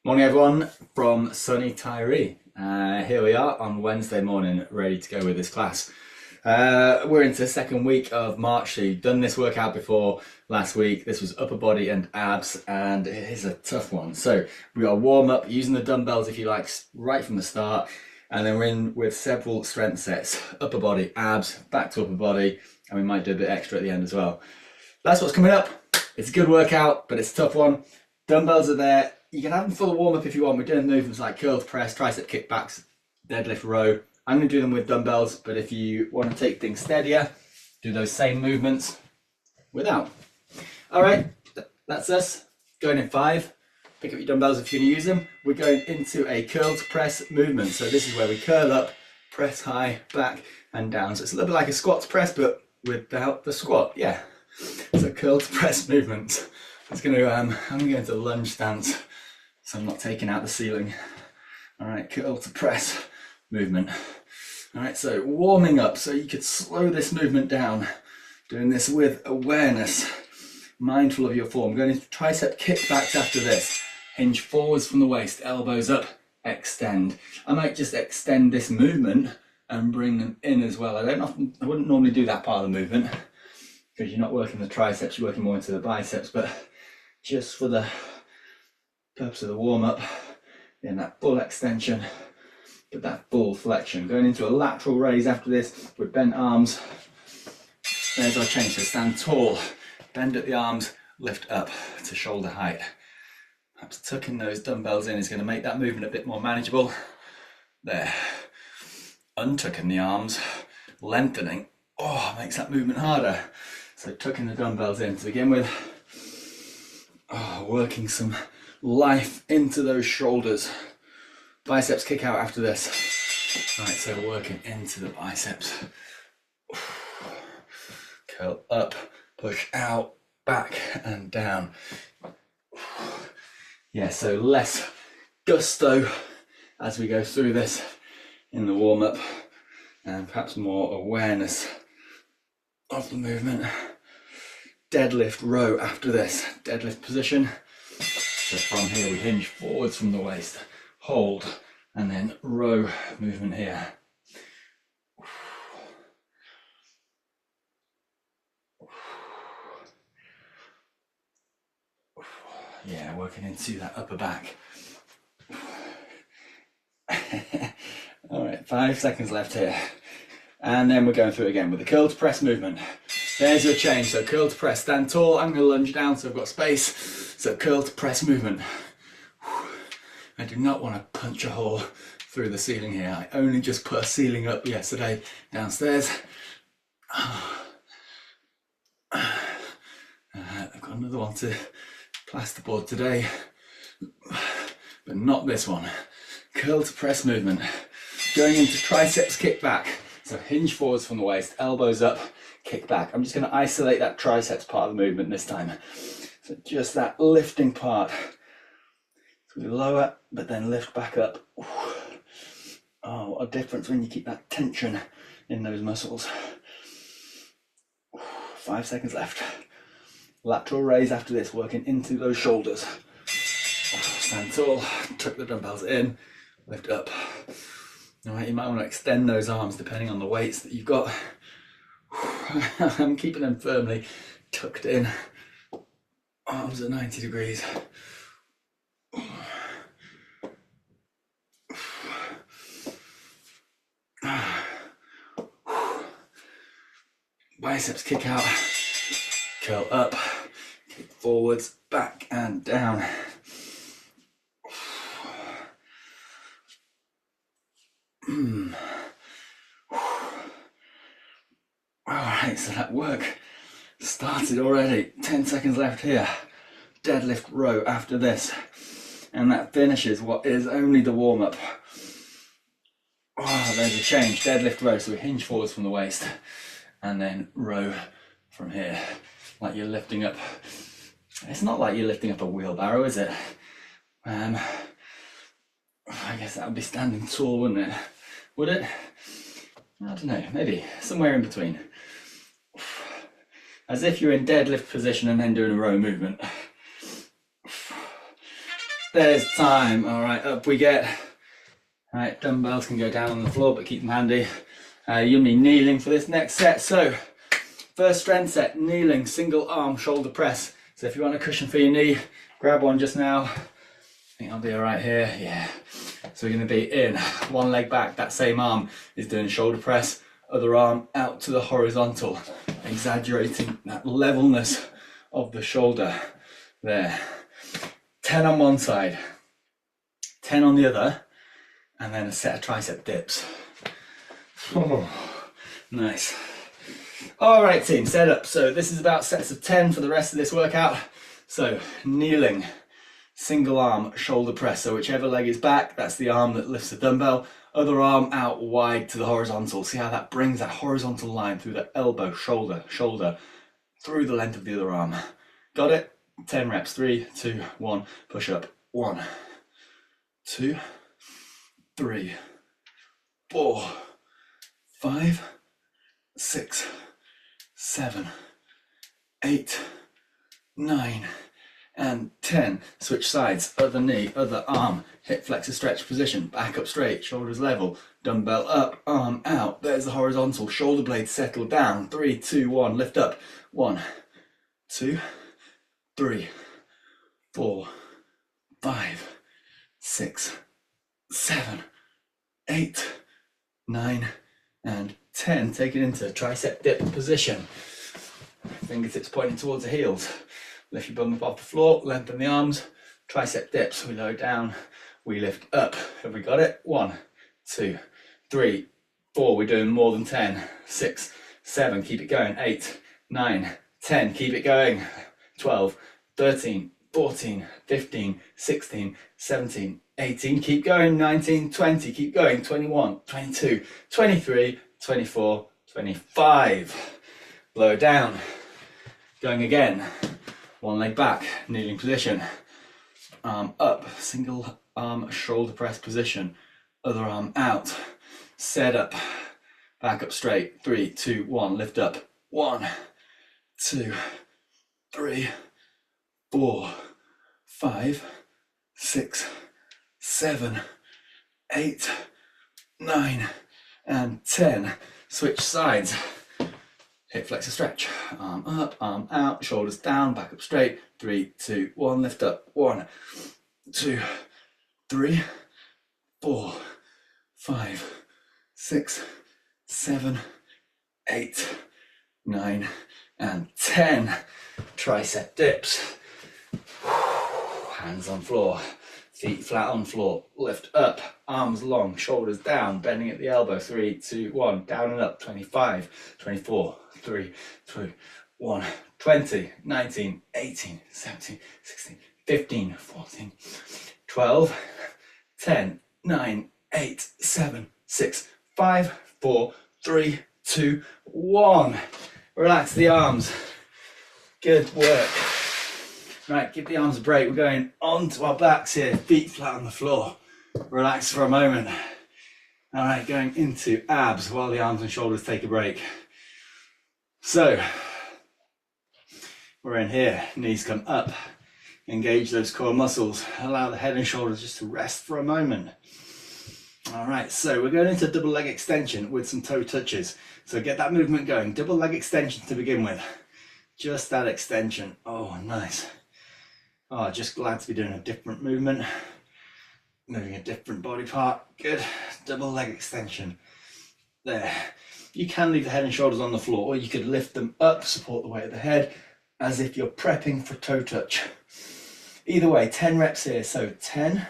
Morning everyone from sunny Tyree. Here we are on Wednesday morning, ready to go with this class. We're into the second week of March, so you've done this workout before last week. This was upper body and abs, and it is a tough one. So we got a warm up using the dumbbells if you like, right from the start, and then we're in with several strength sets, upper body, abs, back to upper body, and we might do a bit extra at the end as well. That's what's coming up. It's a good workout, but it's a tough one. Dumbbells are there. You can have them full warm up if you want. We're doing movements like curl to press, tricep kickbacks, deadlift row. I'm going to do them with dumbbells, but if you want to take things steadier, do those same movements without. All right, that's us. Going in 5. Pick up your dumbbells if you're going to use them. We're going into a curl to press movement. So this is where we curl up, press high, back and down. So it's a little bit like a squat to press, but without the squat. Yeah. So curl to press movement. I'm going to go into lunge stance. So I'm not taking out the ceiling. All right, curl to press movement. All right, so warming up. So you could slow this movement down, doing this with awareness, mindful of your form. Going into tricep kickbacks after this. Hinge forwards from the waist, elbows up, extend. I might just extend this movement and bring them in as well. I wouldn't normally do that part of the movement because you're not working the triceps, you're working more into the biceps, but just for the purpose of the warm-up, in that full extension, but that full flexion. Going into a lateral raise after this with bent arms. There's our change, so stand tall, bend at the arms, lift up to shoulder height. Perhaps tucking those dumbbells in is going to make that movement a bit more manageable. There. Untucking the arms, lengthening, makes that movement harder. So tucking the dumbbells in to begin with. Working some life into those shoulders. Biceps kick out after this. Right, so working into the biceps. Curl up, push out, back and down. Yeah, so less gusto as we go through this in the warm-up, and perhaps more awareness of the movement. Deadlift row after this. Deadlift position. So from here we hinge forwards from the waist, hold, and then row movement here. Yeah, working into that upper back. All right, 5 seconds left here. And then we're going through it again with the curl to press movement. There's your change. So curl to press, stand tall. I'm going to lunge down so I've got space. So curl to press movement. I do not want to punch a hole through the ceiling here. I only just put a ceiling up yesterday downstairs. I've got another one to plasterboard today, but not this one. Curl to press movement. Going into triceps kickback. So hinge forwards from the waist, elbows up, kick back. I'm just going to isolate that triceps part of the movement this time. So just that lifting part. So we lower, but then lift back up. Oh, what a difference when you keep that tension in those muscles. 5 seconds left. Lateral raise after this, working into those shoulders. Stand tall, tuck the dumbbells in, lift up. All right, you might want to extend those arms depending on the weights that you've got. I'm keeping them firmly tucked in. Arms at 90 degrees. Biceps kick out, curl up, kick forwards, back and down. Alright, so that work started already. 10 seconds left here. Deadlift row after this. And that finishes what is only the warm-up. There's a change. Deadlift row, so we hinge forwards from the waist. And then row from here. Like you're lifting up. It's not like you're lifting up a wheelbarrow, is it? I guess that would be standing tall, wouldn't it? Would it? I don't know, maybe somewhere in between. As if you're in deadlift position and then doing a row movement. there's time. All right, up we get. All right, dumbbells can go down on the floor, but keep them handy. You'll be kneeling for this next set. So first strength set, kneeling, single arm shoulder press. So if you want a cushion for your knee, grab one just now. I think I'll be all right here. Yeah. So we're going to be in, one leg back, that same arm is doing shoulder press, other arm out to the horizontal, exaggerating that levelness of the shoulder there. 10 on one side, 10 on the other, and then a set of tricep dips. Oh, nice. All right, team, set up. So this is about sets of 10 for the rest of this workout. So kneeling, single arm shoulder press. So whichever leg is back, that's the arm that lifts the dumbbell. Other arm out wide to the horizontal. See how that brings that horizontal line through the elbow, shoulder, shoulder, through the length of the other arm. Got it? 10 reps. 3, 2, 1. Push up. 1, 2, 3, 4, 5, 6, 7, 8, 9, and 10. Switch sides, other knee, other arm, hip flexor stretch position, back up straight, shoulders level, dumbbell up, arm out. There's the horizontal, shoulder blades settle down. 3, 2, 1, lift up. 1, 2, 3, 4, 5, 6, 7, 8, 9, and 10. Take it into tricep dip position. Fingertips pointing towards the heels. Lift your bum up off the floor, lengthen the arms, tricep dips. We lower down, we lift up. Have we got it? 1, 2, 3, 4. We're doing more than 10. 6, 7. Keep it going. 8, 9, 10. Keep it going. 12, 13, 14, 15, 16, 17, 18. Keep going. 19, 20. Keep going. 21, 22, 23, 24, 25. Lower down. Going again. One leg back, kneeling position. Arm up, single arm shoulder press position. Other arm out. Set up. Back up straight. 3, 2, 1. Lift up. 1, 2, 3, 4, 5, 6, 7, 8, 9, and 10. Switch sides. Hip flexor stretch. Arm up, arm out, shoulders down, back up straight. 3, 2, 1. Lift up. 1, 2, 3, 4, 5, 6, 7, 8, 9, and 10. Tricep dips. Hands on floor, feet flat on floor. Lift up, arms long, shoulders down, bending at the elbow. 3, 2, 1. Down and up. 25, 24, 3, 2, 1. 20, 19, 18, 17, 16, 15, 14, 12, 10, 9, 8, 7, 6, 5, 4, 3, 2, 1. Relax the arms. Good work. Right, give the arms a break. We're going onto our backs here, feet flat on the floor. Relax for a moment. All right, going into abs while the arms and shoulders take a break. So, we're in here, knees come up. Engage those core muscles. Allow the head and shoulders just to rest for a moment. All right, so we're going into double leg extension with some toe touches. So get that movement going. Double leg extension to begin with. Just that extension. Oh, nice. Oh, just glad to be doing a different movement. Moving a different body part. Good. Double leg extension. There. You can leave the head and shoulders on the floor, or you could lift them up, support the weight of the head, as if you're prepping for toe touch. Either way, 10 reps here. So 10,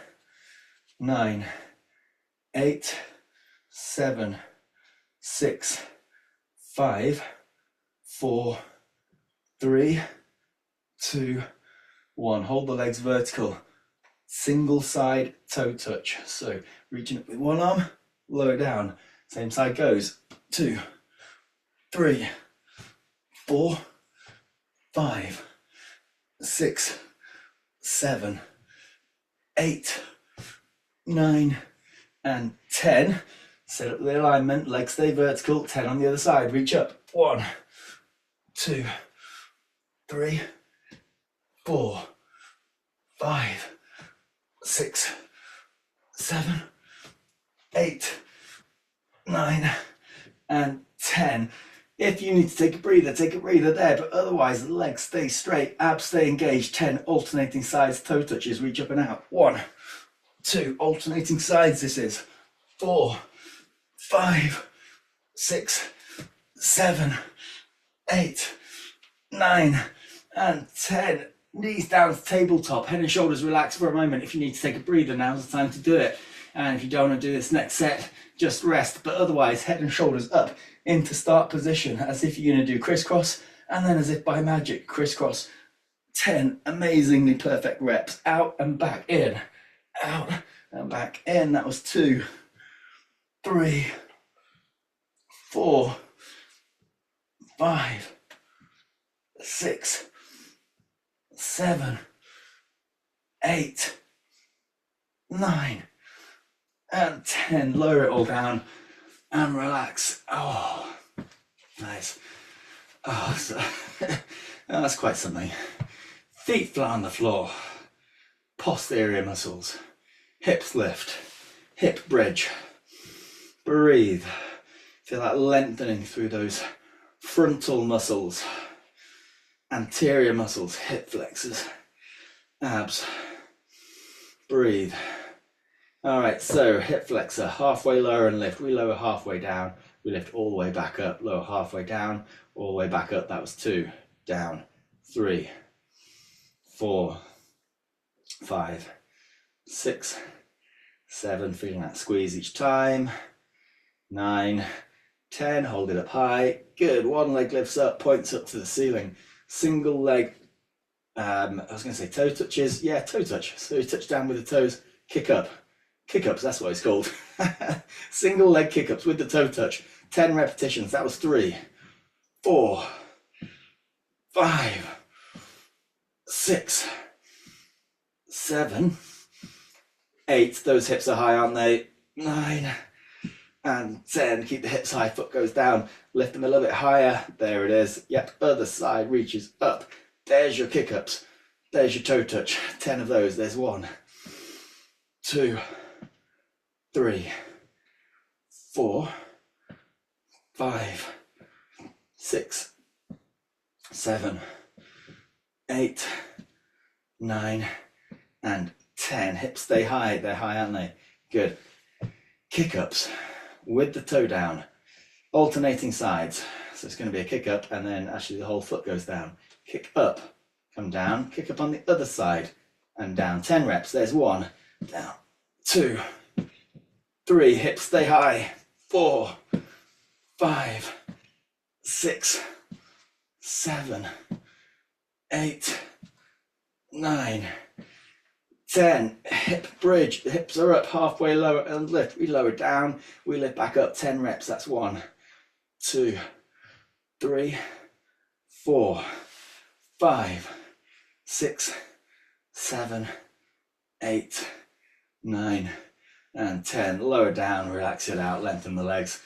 9, 8, 7, 6, 5, 4, 3, 2, 1. Hold the legs vertical. Single side toe touch. So reaching up with one arm, lower down. Same side goes. 2, 3, 4, 5, 6, 7, 8, 9, and 10. Set up the alignment, legs stay vertical. 10 on the other side. Reach up. 1, 2, 3, 4, 5, 6, 7, 8, 9, and 10. If you need to take a breather there, but otherwise the legs stay straight, abs stay engaged. 10 alternating sides, toe touches, reach up and out. 1, 2, alternating sides this is. 4, 5, 6, 7, 8, 9, and 10. Knees down to tabletop, head and shoulders relax for a moment. If you need to take a breather, now's the time to do it. And if you don't want to do this next set, just rest. But otherwise, head and shoulders up into start position, as if you're going to do crisscross, and then as if by magic, crisscross. 10 amazingly perfect reps. Out and back in, out and back in. That was 2, 3, 4, 5, 6, 7, 8, 9, and 10. Lower it all down and relax. Oh, nice. Oh, so that's quite something. Feet flat on the floor, posterior muscles, hips lift, hip bridge. Breathe. Feel that lengthening through those frontal muscles, anterior muscles, hip flexors, abs. Breathe. All right, so hip flexor, halfway lower and lift. We lower halfway down, we lift all the way back up. Lower halfway down, all the way back up. That was 2, down, 3, 4, 5, 6, 7, feeling that squeeze each time. 9, 10, hold it up high. Good, one leg lifts up, points up to the ceiling. Single leg, I was going to say toe touches. Yeah, toe touch. So you touch down with the toes, kick up. Kick-ups, that's what it's called. Single leg kick-ups with the toe touch. 10 repetitions. That was 3, 4, 5, 6, 7, 8. Those hips are high, aren't they? 9 and 10. Keep the hips high, foot goes down. Lift them a little bit higher. There it is. Yep, other side reaches up. There's your kick-ups. There's your toe touch. 10 of those. There's 1, 2, 3, 4, 5, 6, 7, 8, 9, and 10. Hips stay high. They're high, aren't they? Good. Kick-ups with the toe down. Alternating sides. So it's going to be a kick up and then actually the whole foot goes down. Kick up, come down, kick up on the other side and down. 10 reps. There's 1, down, 2, 3, hips stay high. 4, 5, 6, 7, 8, 9, 10. Hip bridge. The hips are up, halfway lower and lift. We lower down, we lift back up. 10 reps. That's 1, 2, 3, 4, 5, 6, 7, 8, 9, and 10. Lower down, relax it out, lengthen the legs.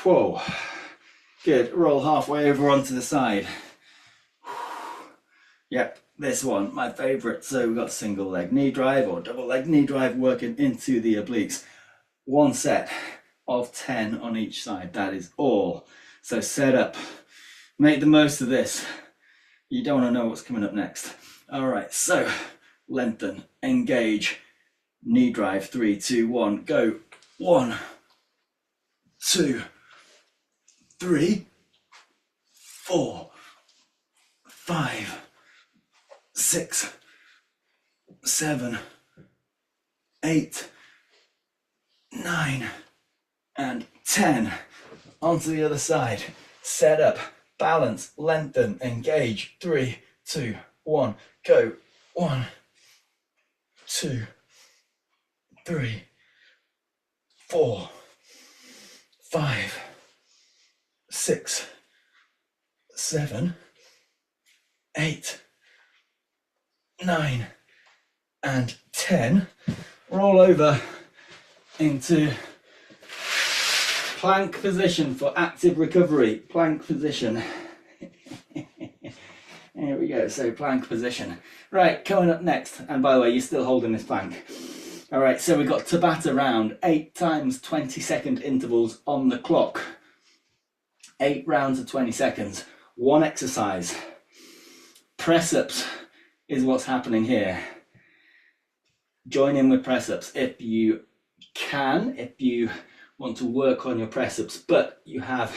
Whoa. Good. Roll halfway over onto the side. Yep, this one, my favorite. So we've got single leg knee drive or double leg knee drive working into the obliques. 1 set of 10 on each side. That is all. So set up. Make the most of this. You don't want to know what's coming up next. All right, so lengthen, engage, knee drive. 3, 2, 1, go. 1, 2, 3, 4, 5, 6, 7, 8, 9, and 10. Onto the other side. Set up, balance, lengthen, engage. 3, 2, 1, go. 1, 2, 3, 4, 5, 6, 7, 8, 9, and 10. Roll over into plank position for active recovery. Plank position. Here we go, so plank position. Right, coming up next, and by the way, you're still holding this plank. All right, so we've got Tabata round, 8 times 20-second intervals on the clock. 8 rounds of 20 seconds, one exercise. Press-ups is what's happening here. Join in with press-ups if you can, if you want to work on your press-ups, but you have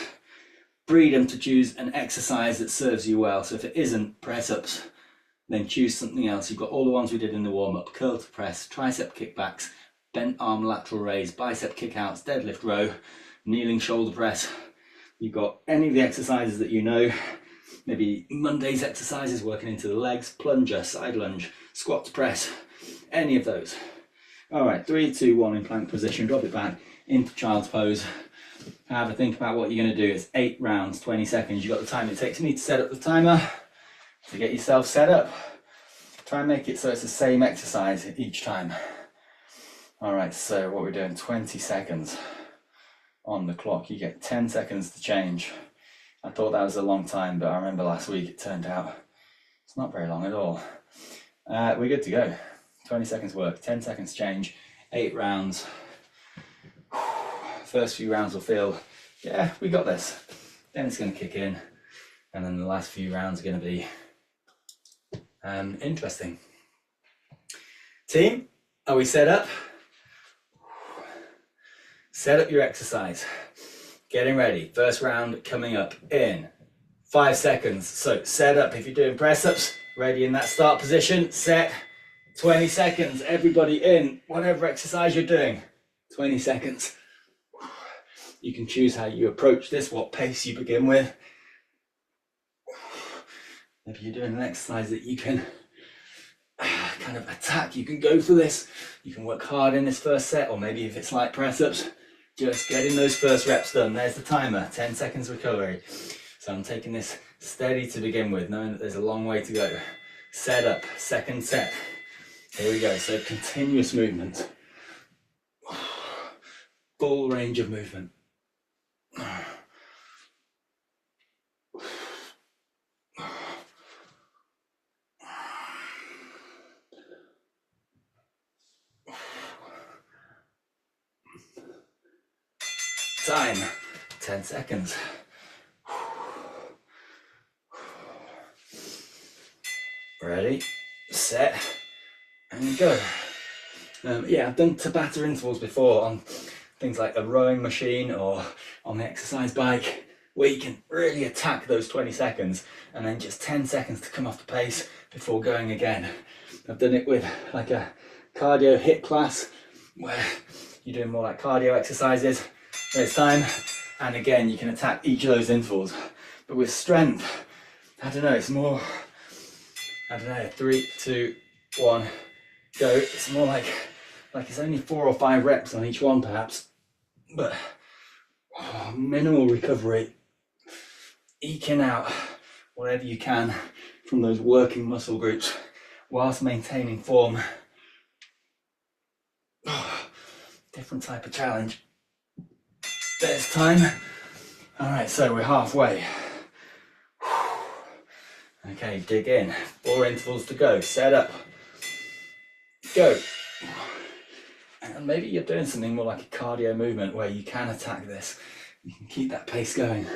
freedom to choose an exercise that serves you well. So if it isn't press-ups, then choose something else. You've got all the ones we did in the warm-up: curl to press, tricep kickbacks, bent arm lateral raise, bicep kickouts, deadlift row, kneeling shoulder press. You've got any of the exercises that you know, maybe Monday's exercises, working into the legs, plunger, side lunge, squat to press, any of those. All right, 3, 2, 1 in plank position, drop it back into child's pose. Have a think about what you're going to do. It's 8 rounds, 20 seconds. You've got the time it takes me to set up the timer to get yourself set up. Try and make it so it's the same exercise each time. All right, so what we're doing, 20 seconds on the clock. You get 10 seconds to change. I thought that was a long time, but I remember last week it turned out it's not very long at all. We're good to go. 20 seconds work, 10 seconds change, 8 rounds. First few rounds will feel, yeah, we got this. Then it's going to kick in, and then the last few rounds are going to be interesting. Team, are we set up? Set up your exercise. Getting ready. First round coming up in 5 seconds. So set up if you're doing press ups. Ready in that start position. Set. 20 seconds. Everybody in. Whatever exercise you're doing. 20 seconds. You can choose how you approach this, what pace you begin with. Maybe you're doing an exercise that you can kind of attack. You can go for this. You can work hard in this first set, or maybe if it's like press ups, just getting those first reps done. There's the timer, 10 seconds recovery. So I'm taking this steady to begin with, knowing that there's a long way to go. Set up, second set. Here we go, so continuous movement. Full range of movement. Time, 10 seconds. Ready, set, and go. Yeah, I've done Tabata intervals before on things like a rowing machine or on the exercise bike, where you can really attack those 20 seconds and then just 10 seconds to come off the pace before going again. I've done it with like a cardio HIIT class where you're doing more like cardio exercises. There's time, and again you can attack each of those intervals. But with strength, I don't know, it's more, I don't know, 3, 2, 1, go. It's more like it's only 4 or 5 reps on each one perhaps, but minimal recovery, eking out whatever you can from those working muscle groups whilst maintaining form. Different type of challenge. There's time. All right, so we're halfway. Okay, dig in. 4 intervals to go. Set up. Go. And maybe you're doing something more like a cardio movement where you can attack this. You can keep that pace going.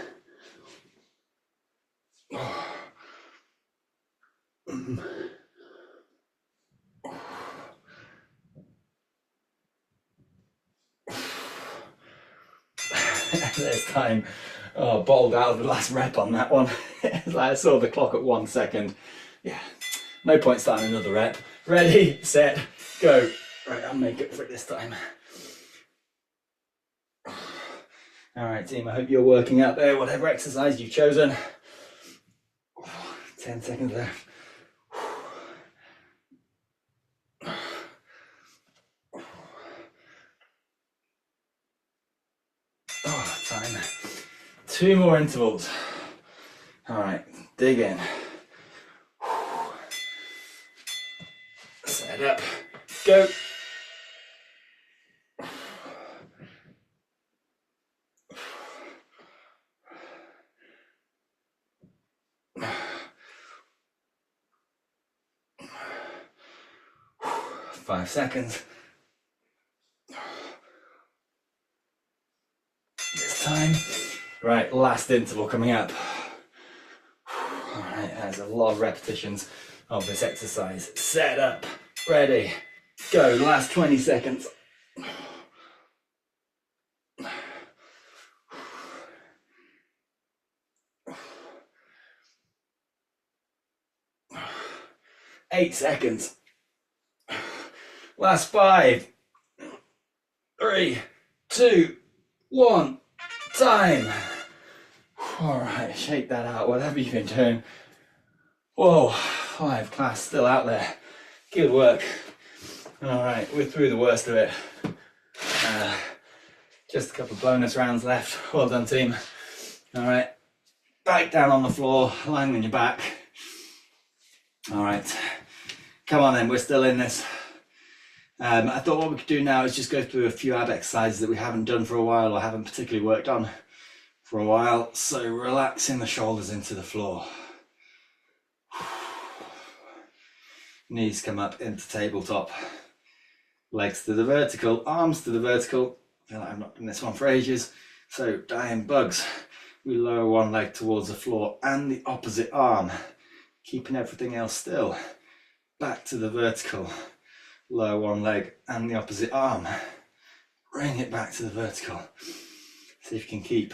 There's time. Oh, bowled out of the last rep on that one. I saw the clock at 1 second. Yeah, no point starting another rep. Ready, set, go. Right, I'll make it for it this time. All right, team, I hope you're working out there, whatever exercise you've chosen. 10 seconds left. Oh, time. 2 more intervals. All right, dig in. Set up, go. 5 seconds. This time. Right, last interval coming up. All right, there's a lot of repetitions of this exercise. Set up, ready, go. Last 20 seconds. 8 seconds. Last 5, 3, 2, 1. Time. All right, shake that out, whatever you've been doing. Whoa, 5 class still out there. Good work. All right, we're through the worst of it. Just a couple of bonus rounds left. Well done, team. All right, back down on the floor, lying on your back. All right, come on then, we're still in this. I thought what we could do now is just go through a few ab exercises that we haven't done for a while or haven't particularly worked on for a while. So relaxing the shoulders into the floor. Knees come up into tabletop. Legs to the vertical, arms to the vertical. I feel like I've not done this one for ages. So dying bugs. We lower one leg towards the floor and the opposite arm, keeping everything else still. Back to the vertical. Lower one leg and the opposite arm. Bring it back to the vertical. See if you can keep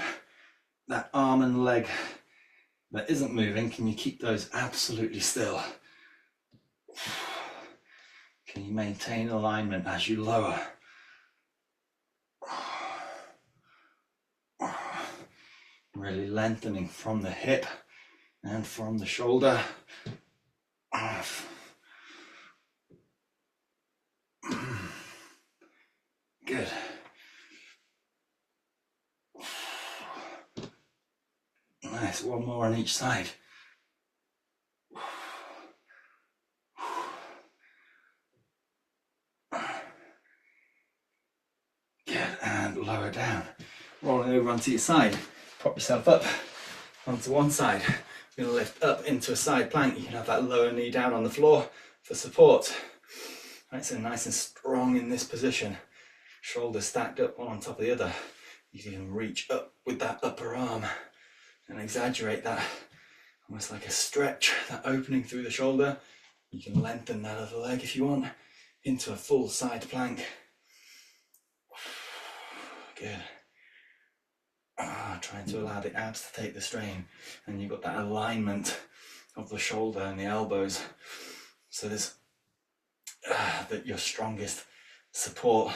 that arm and leg that isn't moving. Can you keep those absolutely still? Can you maintain alignment as you lower? Really lengthening from the hip and from the shoulder. Good. Nice, one more on each side. Good, and lower down. Rolling over onto your side. Prop yourself up onto one side. You're going to lift up into a side plank. You can have that lower knee down on the floor for support. Right, so nice and strong in this position. Shoulders stacked up, one on top of the other. You can even reach up with that upper arm and exaggerate that, almost like a stretch, that opening through the shoulder. You can lengthen that other leg if you want into a full side plank. Good. Trying to allow the abs to take the strain, and you've got that alignment of the shoulder and the elbows, so there's that your strongest support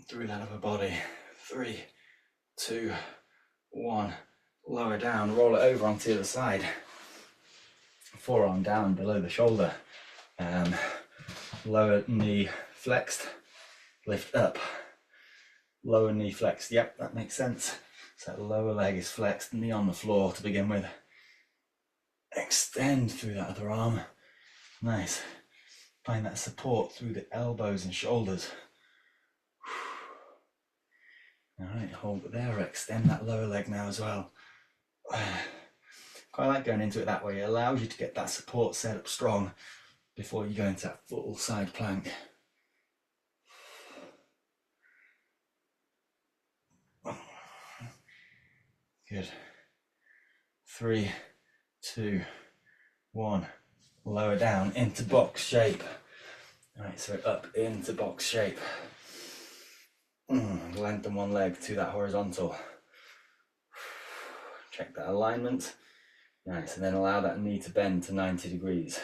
through that upper body. 3, 2, 1. Lower down, roll it over onto the other side. Forearm down below the shoulder. Lower knee flexed. Lift up. Lower knee flexed. Yep, that makes sense. So lower leg is flexed, knee on the floor to begin with. Extend through that other arm. Nice. Find that support through the elbows and shoulders. All right, hold it there. Extend that lower leg now as well. Quite like going into it that way. It allows you to get that support set up strong before you go into that full side plank. Good. 3, 2, 1. Lower down into box shape. All right, so up into box shape. Lengthen one leg to that horizontal. Check that alignment. Nice, and then allow that knee to bend to 90 degrees.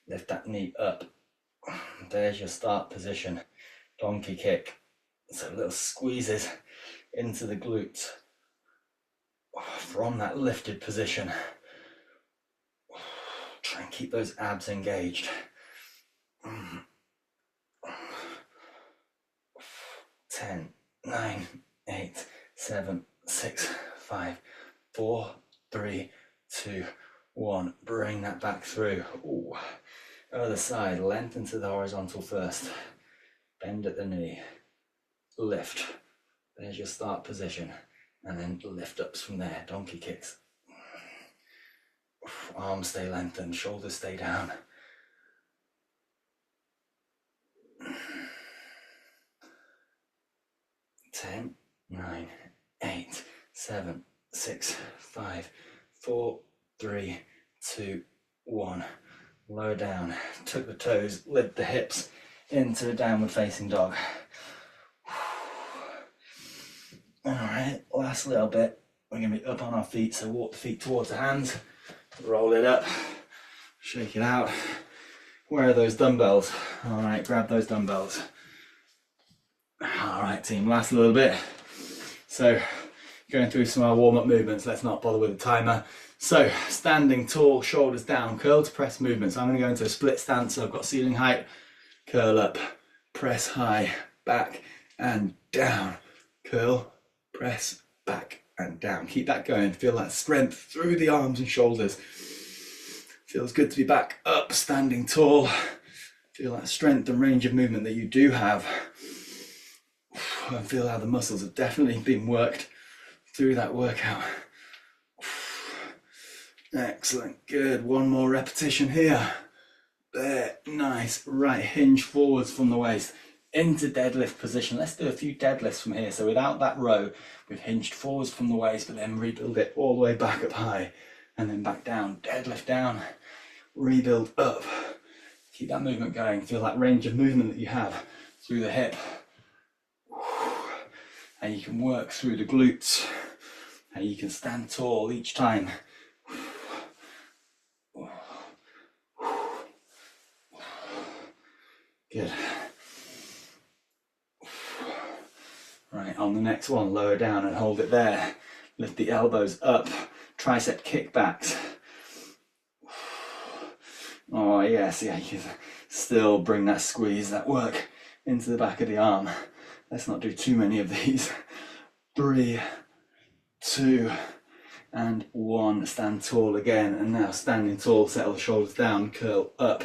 Lift that knee up. There's your start position. Donkey kick. So little squeezes into the glutes from that lifted position. Try and keep those abs engaged. 10, 9, 8, 7, 6, 5, 4, 3, 2, 1. Bring that back through. Ooh. Other side, lengthen to the horizontal first. Bend at the knee. Lift. There's your start position. And then lift ups from there. Donkey kicks. Arms stay lengthened, shoulders stay down. 10, 9, 8, 7, 6, 5, 4, 3, 2, 1. Lower down, tuck the toes, lift the hips into a downward facing dog. Alright, last little bit. We're going to be up on our feet, so walk the feet towards the hands, roll it up, shake it out. Where are those dumbbells? Alright, grab those dumbbells. Alright team, last little bit. So, going through some of our warm-up movements, let's not bother with the timer. So, standing tall, shoulders down, curl to press movements. I'm going to go into a split stance, so I've got ceiling height, curl up, press high, back and down, curl, press, back and down. Keep that going, feel that strength through the arms and shoulders. Feels good to be back up, standing tall. Feel that strength and range of movement that you do have. And feel how the muscles have definitely been worked through that workout. Excellent, good. One more repetition here. There, nice. Right, hinge forwards from the waist into deadlift position. Let's do a few deadlifts from here. So without that row, we've hinged forwards from the waist, but then rebuild it all the way back up high and then back down. Deadlift down, rebuild up. Keep that movement going. Feel that range of movement that you have through the hip. And you can work through the glutes. And you can stand tall each time. Good. Right, on the next one, lower down and hold it there. Lift the elbows up, tricep kickbacks. Oh yes, yeah, you can still bring that squeeze, that work into the back of the arm. Let's not do too many of these. 3, 2, and 1. Stand tall again, and now standing tall, settle the shoulders down, curl up,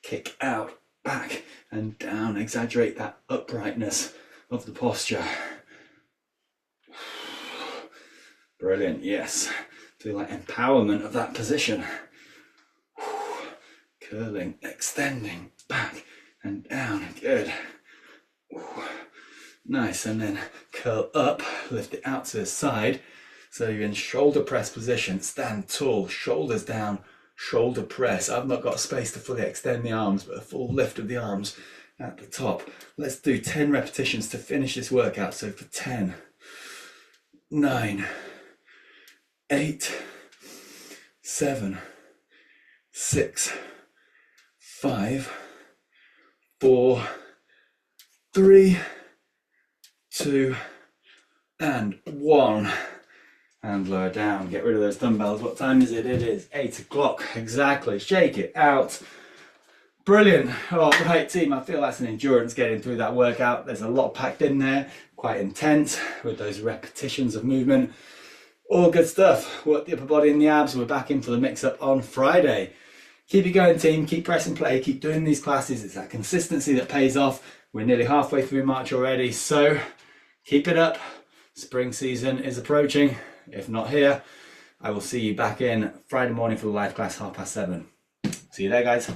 kick out, back and down. Exaggerate that uprightness of the posture. Brilliant, yes. Feel like empowerment of that position. Curling, extending, back and down. Good. Nice, and then curl up, lift it out to the side. So you're in shoulder press position. Stand tall, shoulders down, shoulder press. I've not got space to fully extend the arms, but a full lift of the arms at the top. Let's do 10 repetitions to finish this workout. So for 10, 9, 8, 7, 6, 5, 4, 3, 2, and 1. And lower down. Get rid of those dumbbells. What time is it? It is 8 o'clock. Exactly. Shake it out. Brilliant. All right, team. I feel that's an endurance getting through that workout. There's a lot packed in there. Quite intense with those repetitions of movement. All good stuff. Work the upper body and the abs. We're back in for the mix-up on Friday. Keep it going, team. Keep pressing play. Keep doing these classes. It's that consistency that pays off. We're nearly halfway through March already. So keep it up. Spring season is approaching. If not here, I will see you back in Friday morning for the live class, 7:30. See you there, guys.